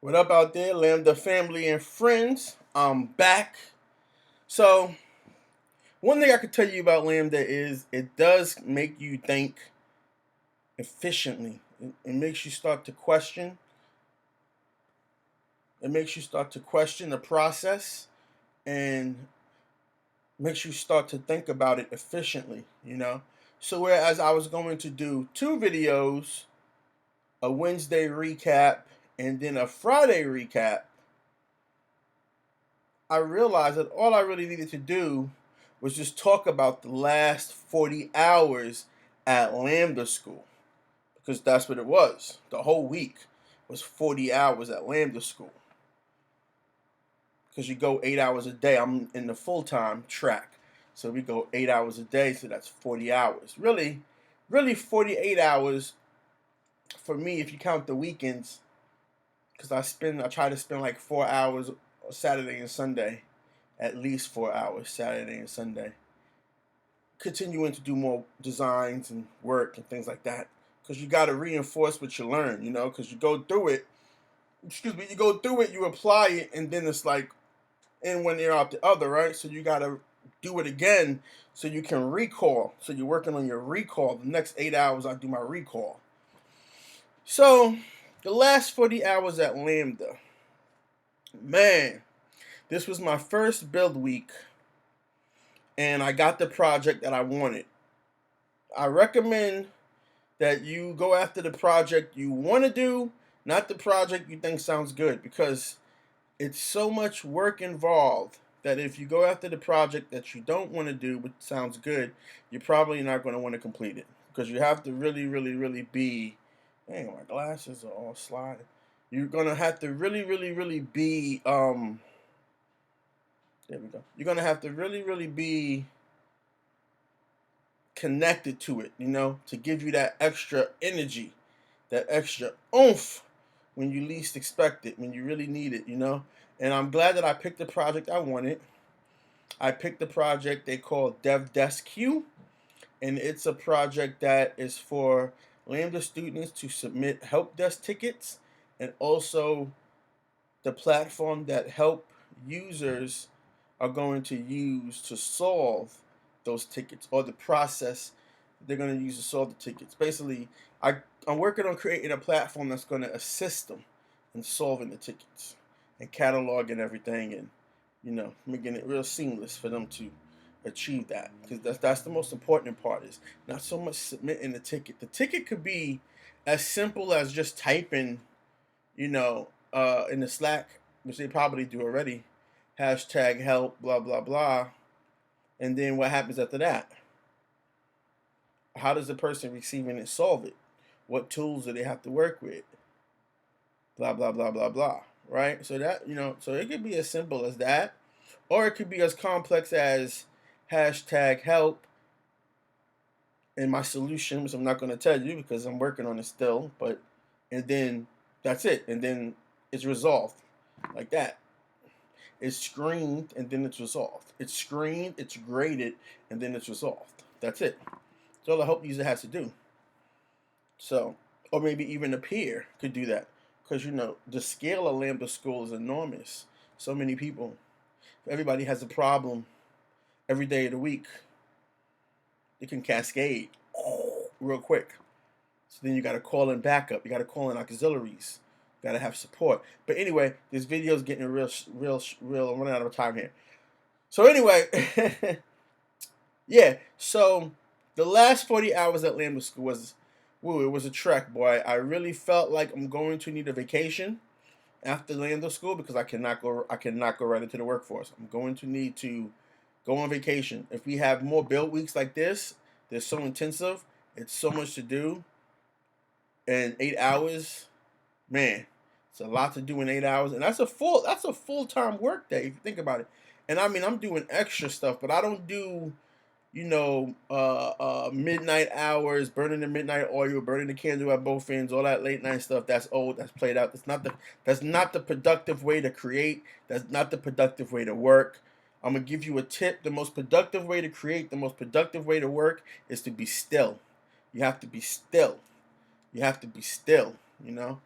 What up out there, Lambda family and friends? I'm back. So, one thing I could tell you about Lambda is it does make you think efficiently. It makes you start to question. It makes you start to question the process and makes you start to think about it efficiently. So, whereas I was going to do two videos, a Wednesday recap and then a Friday recap, I realized that all I really needed to do was just talk about the last 40 hours at Lambda School, because that's what it was. The whole week was 40 hours at Lambda School, because you go 8 hours a day. I'm in the full-time track, so we go 8 hours a day, so that's 40 hours. Really 48 hours for me if you count the weekends, because I try to spend like 4 hours Saturday and Sunday, at least 4 hours Saturday and Sunday, continuing to do more designs and work and things like that, because you got to reinforce what you learn, because you go through it. Excuse me, you go through it, you apply it, and then it's like in one ear out the other, right? So you got to do it again so you can recall. So you're working on your recall. The next 8 hours, I do my recall. So the last 40 hours at Lambda, man, this was my first build week, and I got the project that I wanted. I recommend that you go after the project you want to do, not the project you think sounds good, because it's so much work involved that if you go after the project that you don't want to do but sounds good, you're probably not going to want to complete it, because you have to really, really, really be. Dang, my glasses are all sliding. You're gonna have to really, really, really be. There we go. You're gonna have to really, really be connected to it, to give you that extra energy, that extra oomph when you least expect it, when you really need it. And I'm glad that I picked the project I wanted. I picked the project they call Dev Desk Q, and it's a project that is for Lambda students to submit help desk tickets, and also the platform that help users are going to use to solve those tickets, or the process they're going to use to solve the tickets. Basically, I'm working on creating a platform that's going to assist them in solving the tickets and cataloging everything, and making it real seamless for them to achieve that, because that's the most important part, is not so much submitting the ticket. The ticket could be as simple as just typing, in the Slack, which they probably do already, hashtag help, blah, blah, blah. And then what happens after that? How does the person receiving it solve it? What tools do they have to work with? Blah, blah, blah, blah, blah. Right? So it could be as simple as that, or it could be as complex as hashtag help and my solution, which I'm not going to tell you because I'm working on it still. And then that's it. And then it's resolved like that. It's screened and then it's resolved. It's screened, it's graded, and then it's resolved. That's it. That's all the help user has to do. So, or maybe even a peer could do that, because the scale of Lambda School is enormous. So many people. If everybody has a problem every day of the week, it can cascade real quick. So then you got to call in backup. You got to call in auxiliaries. You got to have support. But anyway, this video is getting real. I'm running out of time here. So anyway, yeah. So the last 40 hours at Lambda School was, woo, it was a trek, boy. I really felt like I'm going to need a vacation after Lambda School, because I cannot go right into the workforce. I'm going to need to go on vacation. If we have more build weeks like this, they're so intensive. It's so much to do. And 8 hours, man, it's a lot to do in 8 hours, and that's a full-time work day if you think about it. And I mean, I'm doing extra stuff, but I don't do, midnight hours, burning the midnight oil, burning the candle at both ends, all that late night stuff. That's old. That's played out. That's not the productive way to create. That's not the productive way to work. I'm gonna give you a tip. The most productive way to create, the most productive way to work, is to be still. You have to be still. You have to be still. You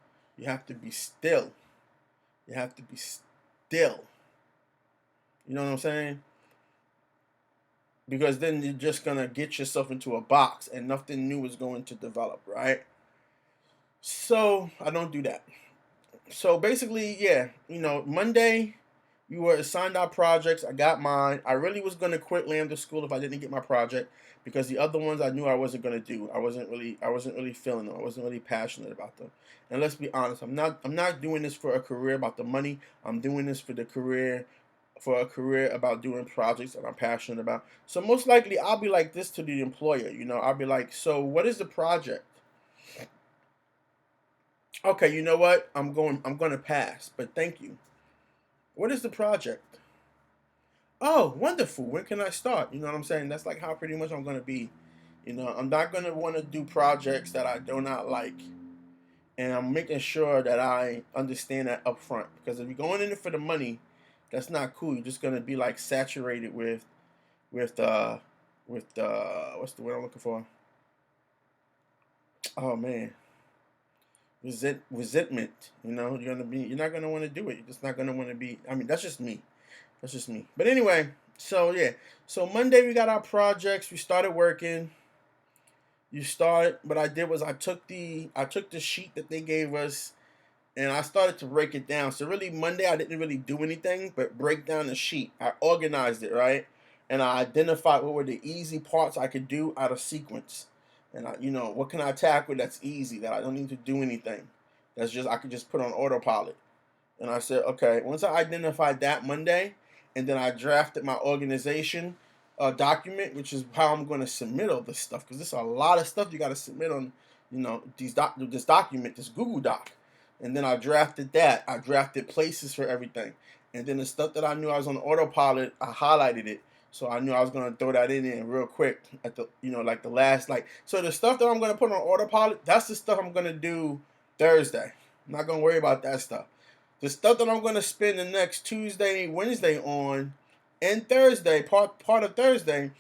have to be still. You have to be still. You know what I'm saying? Because then you're just gonna get yourself into a box and nothing new is going to develop, right? So I don't do that. So basically, yeah, Monday we were assigned our projects. I got mine. I really was gonna quit Lambda School if I didn't get my project because the other ones I knew I wasn't gonna do. I wasn't really feeling them. I wasn't really passionate about them. And let's be honest, I'm not doing this for a career about the money. I'm doing this for a career about doing projects that I'm passionate about. So most likely I'll be like this to the employer. I'll be like, so what is the project? Okay, you know what? I'm going to pass, but thank you. What is the project? Oh, wonderful. When can I start? You know what I'm saying? That's like how pretty much I'm going to be. I'm not going to want to do projects that I do not like. And I'm making sure that I understand that up front. Because if you're going in it for the money, that's not cool. You're just going to be like saturated with what's the word I'm looking for? Oh man, resentment. You're not gonna want to do it. You're just not gonna want to be. I mean, that's just me. That's just me. But anyway, so yeah, so Monday we got our projects. We started working. You started. What I did was I took the sheet that they gave us and I started to break it down. So really Monday I didn't really do anything but break down the sheet. I organized it, right? And I identified what were the easy parts I could do out of sequence. And what can I tackle that's easy that I don't need to do anything. That's just I could just put on autopilot. And I said, okay, once I identified that Monday, and then I drafted my organization document, which is how I'm going to submit all this stuff, because there's a lot of stuff you got to submit on, this document, this Google Doc. And then I drafted that. I drafted places for everything. And then the stuff that I knew I was on autopilot, I highlighted it. So I knew I was going to throw that in there real quick at the, like the last, so the stuff that I'm going to put on autopilot, that's the stuff I'm going to do Thursday. I'm not going to worry about that stuff. The stuff that I'm going to spend the next Tuesday, Wednesday on, and Thursday, part of Thursday,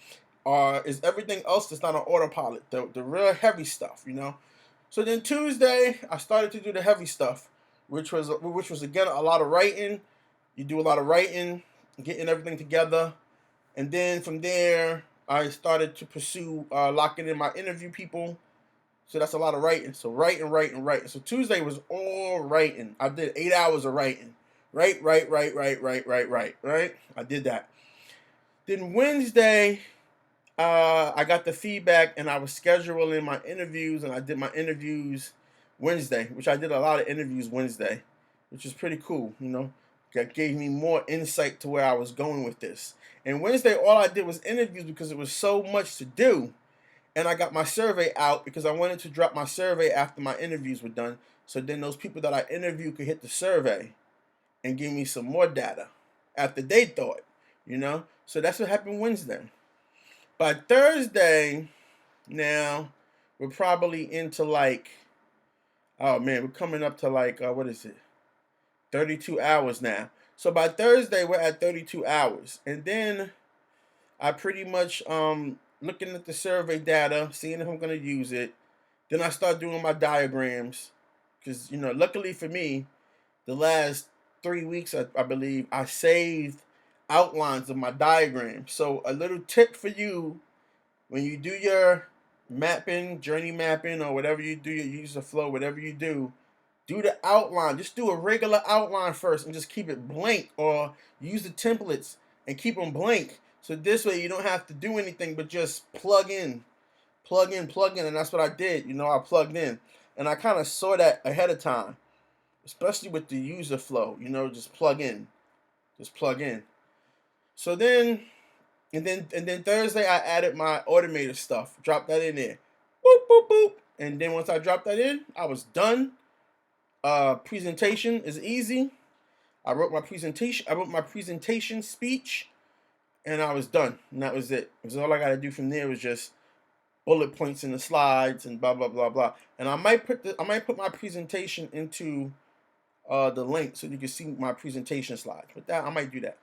is everything else that's not on autopilot. The real heavy stuff. So then Tuesday, I started to do the heavy stuff, which was again a lot of writing. You do a lot of writing, getting everything together, and then from there, I started to pursue locking in my interview people. So that's a lot of writing. So writing, writing, writing. So Tuesday was all writing. I did 8 hours of writing. Right. I did that. Then Wednesday, I got the feedback and I was scheduling my interviews and I did my interviews Wednesday, which I did a lot of interviews Wednesday, which is pretty cool. That gave me more insight to where I was going with this. And Wednesday, all I did was interviews because it was so much to do. And I got my survey out because I wanted to drop my survey after my interviews were done. So then those people that I interviewed could hit the survey and give me some more data after they thought. So that's what happened Wednesday. By Thursday, now we're probably into oh man, we're coming up to what is it? 32 hours now. So by Thursday, we're at 32 hours. And then I pretty much looking at the survey data, seeing if I'm going to use it. Then I start doing my diagrams because, luckily for me, the last 3 weeks, I believe, I saved outlines of my diagram. So a little tip for you, when you do your mapping, journey mapping, or whatever you do, your user flow, whatever you do the outline. Just do a regular outline first and just keep it blank, or use the templates and keep them blank. So this way you don't have to do anything but just plug in. And that's what I did. I plugged in. And I kind of saw that ahead of time, especially with the user flow, just plug in. Just plug in. So then, and then Thursday I added my automated stuff. Dropped that in there. Boop, boop, boop. And then once I dropped that in, I was done. Presentation is easy. I wrote my presentation speech, and I was done. And that was it. Because all I got to do from there was just bullet points in the slides and blah blah blah blah. And I might put my presentation into the link so you can see my presentation slides. But that I might do that.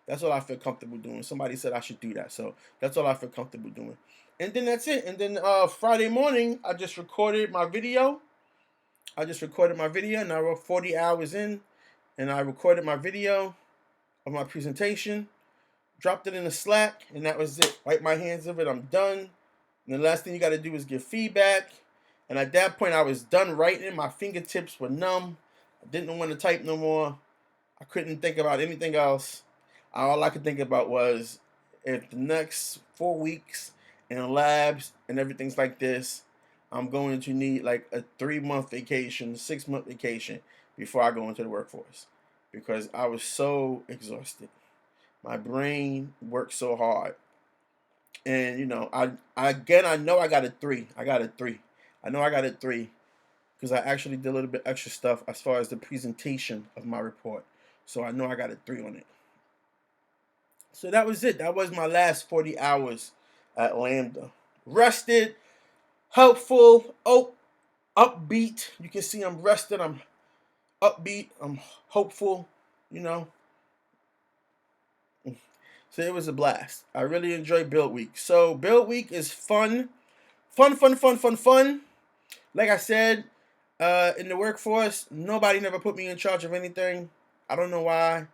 That's all I feel comfortable doing. Somebody said I should do that, so that's all I feel comfortable doing. And then that's it. And then Friday morning, I just recorded my video. And I wrote 40 hours in. and I recorded my video of my presentation, dropped it in the Slack, and that was it. Wipe my hands of it, I'm done. And the last thing you got to do is give feedback. And at that point, I was done writing. My fingertips were numb. I didn't want to type no more. I couldn't think about anything else. All I could think about was if the next 4 weeks in labs and everything's like this, I'm going to need like a 3-month vacation, 6-month vacation before I go into the workforce, because I was so exhausted. My brain worked so hard. And I know I got a 3. I got a 3. I know I got a 3 because I actually did a little bit extra stuff as far as the presentation of my report. So I know I got a 3 on it. So that was it. That was my last 40 hours at Lambda. Rested, helpful, upbeat. You can see I'm rested, I'm upbeat, I'm hopeful, you know. So it was a blast. I really enjoyed Build Week. So Build Week is fun. Fun. Like I said, in the workforce, nobody never put me in charge of anything. I don't know why.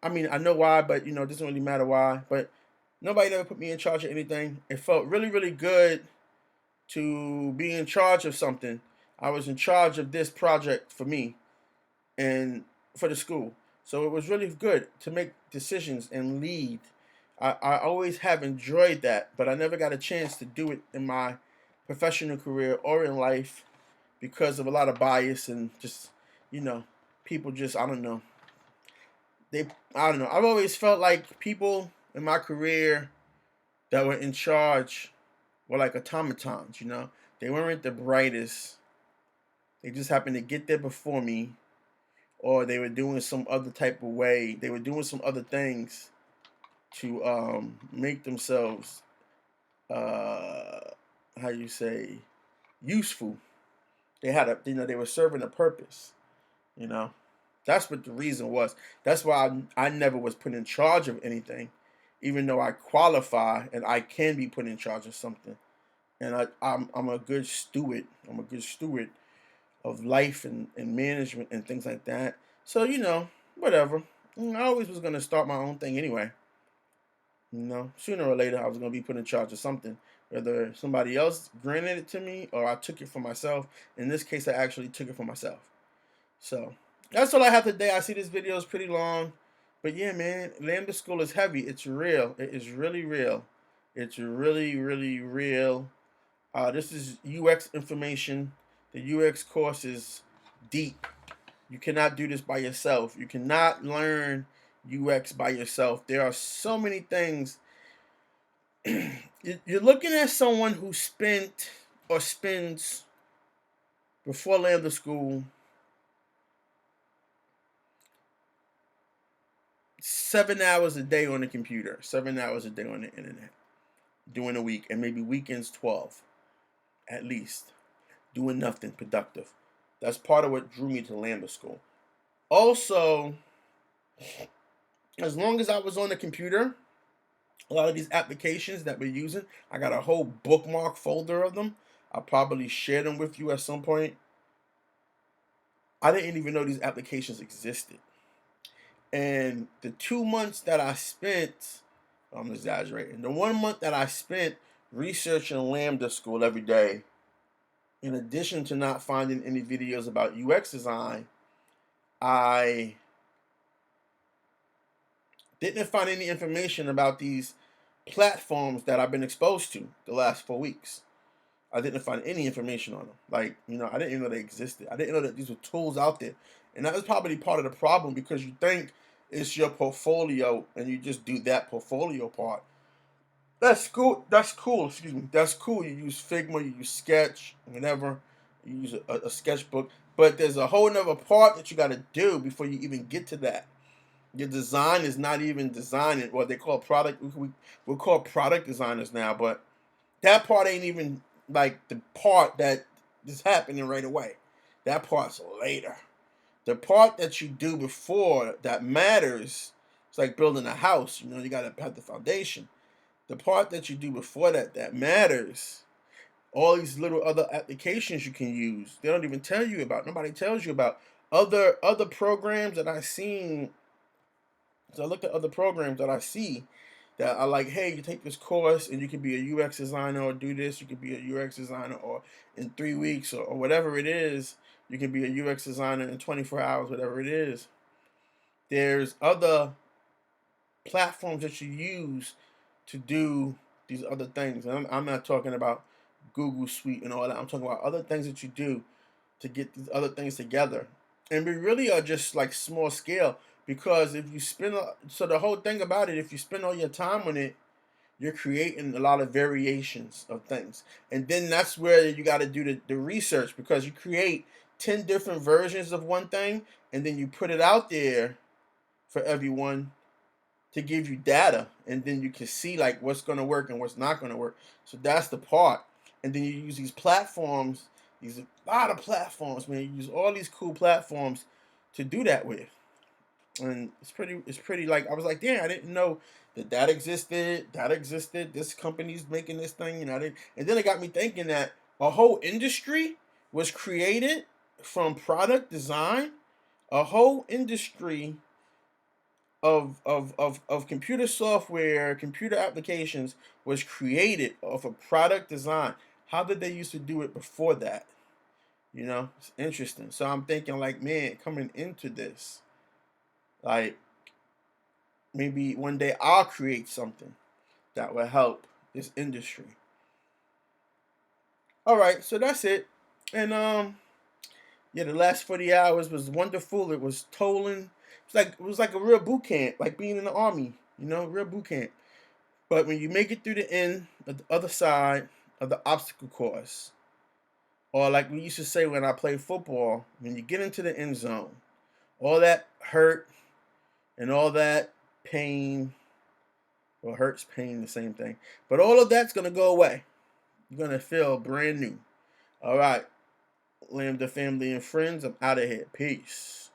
I mean, I know why, but it doesn't really matter why. But nobody never put me in charge of anything. It felt really, really good to be in charge of something. I was in charge of this project for me and for the school. So it was really good to make decisions and lead. I always have enjoyed that, but I never got a chance to do it in my professional career or in life because of a lot of bias and just, people just, I don't know. I've always felt like people in my career that were in charge were like automatons, They weren't the brightest. They just happened to get there before me, or they were doing some other type of way. They were doing some other things to make themselves, useful. They had they were serving a purpose, That's what the reason was. That's why I never was put in charge of anything, even though I qualify and I can be put in charge of something. And I'm a good steward. I'm a good steward of life and management and things like that. So, whatever. I always was going to start my own thing anyway. Sooner or later I was going to be put in charge of something. Whether somebody else granted it to me or I took it for myself. In this case, I actually took it for myself. So, that's all I have today. I see this video is pretty long. But yeah, man, Lambda School is heavy. It's real. It is really real. It's really, really real. This is UX information. The UX course is deep. You cannot do this by yourself. You cannot learn UX by yourself. There are so many things. You're looking at someone who spent or spends before Lambda School 7 hours a day on the computer, 7 hours a day on the internet, during a week, and maybe weekends 12, at least, doing nothing productive. That's part of what drew me to Lambda School. Also, as long as I was on the computer, a lot of these applications that we're using, I got a whole bookmark folder of them. I'll probably share them with you at some point. I didn't even know these applications existed. And the 2 months that I spent, I'm exaggerating, the 1 month that I spent researching Lambda School every day, in addition to not finding any videos about UX design, I didn't find any information about these platforms that I've been exposed to the last 4 weeks. I didn't find any information on them. Like, I didn't even know they existed. I didn't know that these were tools out there. And that was probably part of the problem, because you think it's your portfolio and you just do that portfolio part. That's cool. That's cool. Excuse me. That's cool. You use Figma, you use Sketch, whatever. You use a sketchbook. But there's a whole nother part that you got to do before you even get to that. Your design is not even designing what they call product. We're called product designers now, but that part ain't even like the part that is happening right away. That part's later. The part that you do before that matters. It's like building a house. You got to have the foundation. The part that you do before that matters. All these little other applications you can use, they don't even tell you about. Nobody tells you about other programs that I seen. So I looked at other programs that I see that are like, hey, you take this course and you can be a UX designer or do this. You can be a UX designer, or in 3 weeks, or whatever it is, you can be a UX designer in 24 hours, whatever it is. There's other platforms that you use to do these other things. And I'm not talking about Google Suite and all that. I'm talking about other things that you do to get these other things together. And we really are just like small scale, because if you spend, so the whole thing about it, if you spend all your time on it, you're creating a lot of variations of things. And then that's where you got to do the research, because you create 10 different versions of one thing, and then you put it out there for everyone to give you data, and then you can see like what's going to work and what's not going to work. So that's the part. And then you use these platforms, these a lot of platforms, man. You use all these cool platforms to do that with. And it's pretty like, I was like, damn, I didn't know that existed. This company's making this thing, and I didn't. And then it got me thinking that a whole industry was created from product design. A whole industry of computer software, computer applications was created off of product design. How did they used to do it before that? It's interesting. So I'm thinking like, man, coming into this, like maybe one day I'll create something that will help this industry. All right, so that's it. And yeah, the last 40 hours was wonderful. It was tolling. It was like a real boot camp, like being in the army, real boot camp. But when you make it through the end of the other side of the obstacle course, or like we used to say when I played football, when you get into the end zone, all that hurt and all that pain, well, hurt's pain, the same thing. But all of that's gonna go away. You're gonna feel brand new. All right, Lambda family and friends, I'm out of here. Peace.